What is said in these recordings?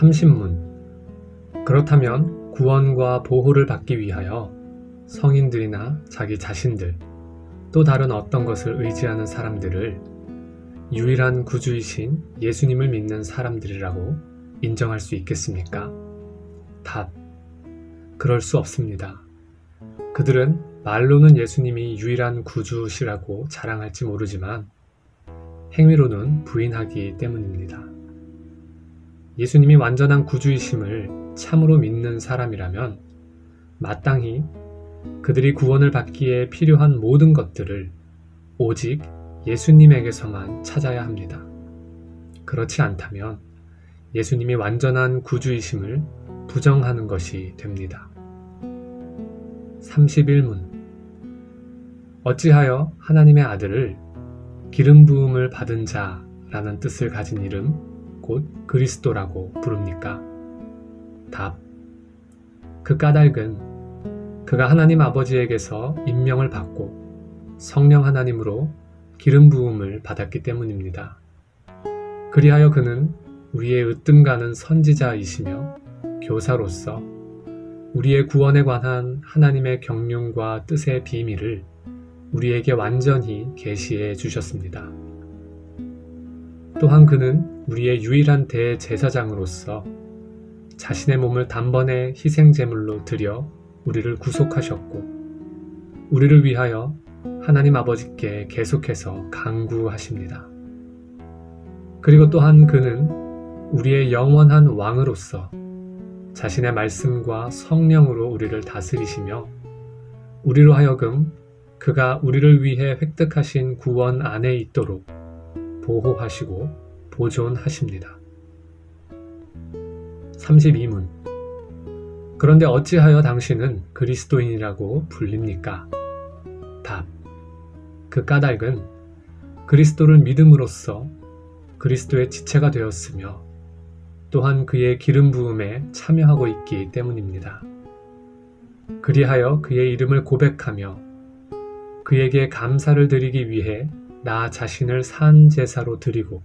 30문. 그렇다면 구원과 보호를 받기 위하여 성인들이나 자기 자신들, 또 다른 어떤 것을 의지하는 사람들을 유일한 구주이신 예수님을 믿는 사람들이라고 인정할 수 있겠습니까? 답. 그럴 수 없습니다. 그들은 말로는 예수님이 유일한 구주시라고 자랑할지 모르지만 행위로는 부인하기 때문입니다. 예수님이 완전한 구주이심을 참으로 믿는 사람이라면 마땅히 그들이 구원을 받기에 필요한 모든 것들을 오직 예수님에게서만 찾아야 합니다. 그렇지 않다면 예수님이 완전한 구주이심을 부정하는 것이 됩니다. 31문. 어찌하여 하나님의 아들을 기름 부음을 받은 자라는 뜻을 가진 이름 곧 그리스도라고 부릅니까? 답. 그 까닭은 그가 하나님 아버지에게서 임명을 받고 성령 하나님으로 기름 부음을 받았기 때문입니다. 그리하여 그는 우리의 으뜸가는 선지자이시며 교사로서 우리의 구원에 관한 하나님의 경륜과 뜻의 비밀을 우리에게 완전히 계시해 주셨습니다. 또한 그는 우리의 유일한 대제사장으로서 자신의 몸을 단번에 희생제물로 드려 우리를 구속하셨고 우리를 위하여 하나님 아버지께 계속해서 간구하십니다. 그리고 또한 그는 우리의 영원한 왕으로서 자신의 말씀과 성령으로 우리를 다스리시며 우리로 하여금 그가 우리를 위해 획득하신 구원 안에 있도록 보호하시고 보존하십니다. 32문. 그런데 어찌하여 당신은 그리스도인이라고 불립니까? 답. 그 까닭은 그리스도를 믿음으로써 그리스도의 지체가 되었으며 또한 그의 기름 부음에 참여하고 있기 때문입니다. 그리하여 그의 이름을 고백하며 그에게 감사를 드리기 위해 나 자신을 산 제사로 드리고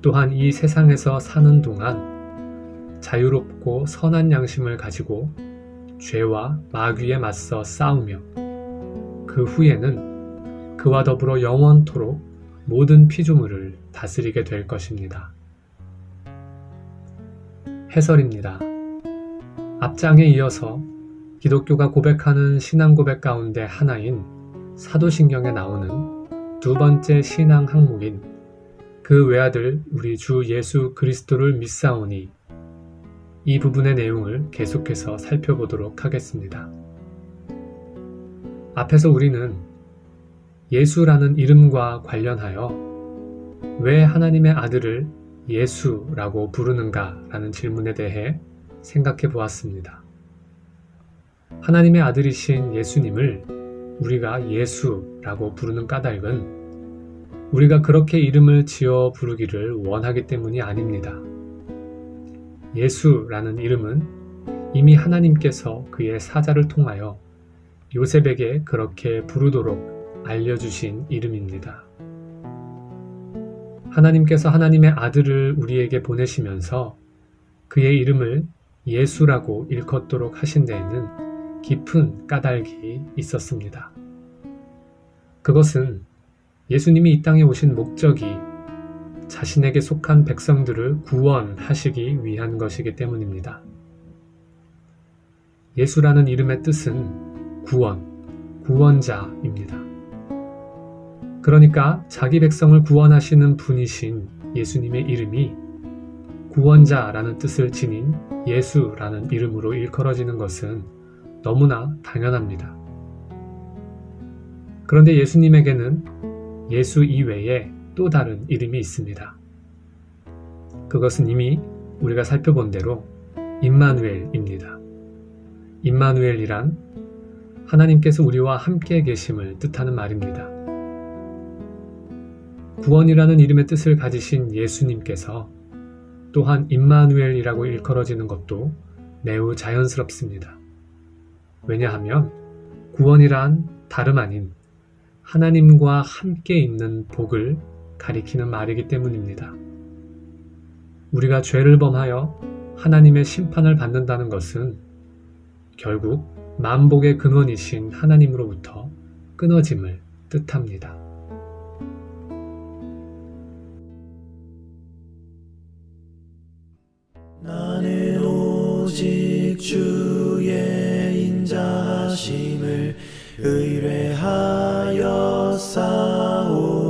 또한 이 세상에서 사는 동안 자유롭고 선한 양심을 가지고 죄와 마귀에 맞서 싸우며 그 후에는 그와 더불어 영원토록 모든 피조물을 다스리게 될 것입니다. 해설입니다. 앞장에 이어서 기독교가 고백하는 신앙 고백 가운데 하나인 사도신경에 나오는 두 번째 신앙 항목인 그 외아들 우리 주 예수 그리스도를 믿사오니 이 부분의 내용을 계속해서 살펴보도록 하겠습니다. 앞에서 우리는 예수라는 이름과 관련하여 왜 하나님의 아들을 예수라고 부르는가라는 질문에 대해 생각해 보았습니다. 하나님의 아들이신 예수님을 우리가 예수라고 부르는 까닭은 우리가 그렇게 이름을 지어 부르기를 원하기 때문이 아닙니다. 예수라는 이름은 이미 하나님께서 그의 사자를 통하여 요셉에게 그렇게 부르도록 알려주신 이름입니다. 하나님께서 하나님의 아들을 우리에게 보내시면서 그의 이름을 예수라고 일컫도록 하신 데에는 깊은 까닭이 있었습니다. 그것은 예수님이 이 땅에 오신 목적이 자신에게 속한 백성들을 구원하시기 위한 것이기 때문입니다. 예수라는 이름의 뜻은 구원자입니다. 그러니까 자기 백성을 구원하시는 분이신 예수님의 이름이 구원자라는 뜻을 지닌 예수라는 이름으로 일컬어지는 것은 너무나 당연합니다. 그런데 예수님에게는 예수 이외에 또 다른 이름이 있습니다. 그것은 이미 우리가 살펴본 대로 임마누엘입니다. 임마누엘이란 하나님께서 우리와 함께 계심을 뜻하는 말입니다. 구원이라는 이름의 뜻을 가지신 예수님께서 또한 임마누엘이라고 일컬어지는 것도 매우 자연스럽습니다. 왜냐하면 구원이란 다름 아닌 하나님과 함께 있는 복을 가리키는 말이기 때문입니다. 우리가 죄를 범하여 하나님의 심판을 받는다는 것은 결국 만복의 근원이신 하나님으로부터 끊어짐을 뜻합니다. 나는 오직 주의 인자하심을 의뢰하여 싸우리.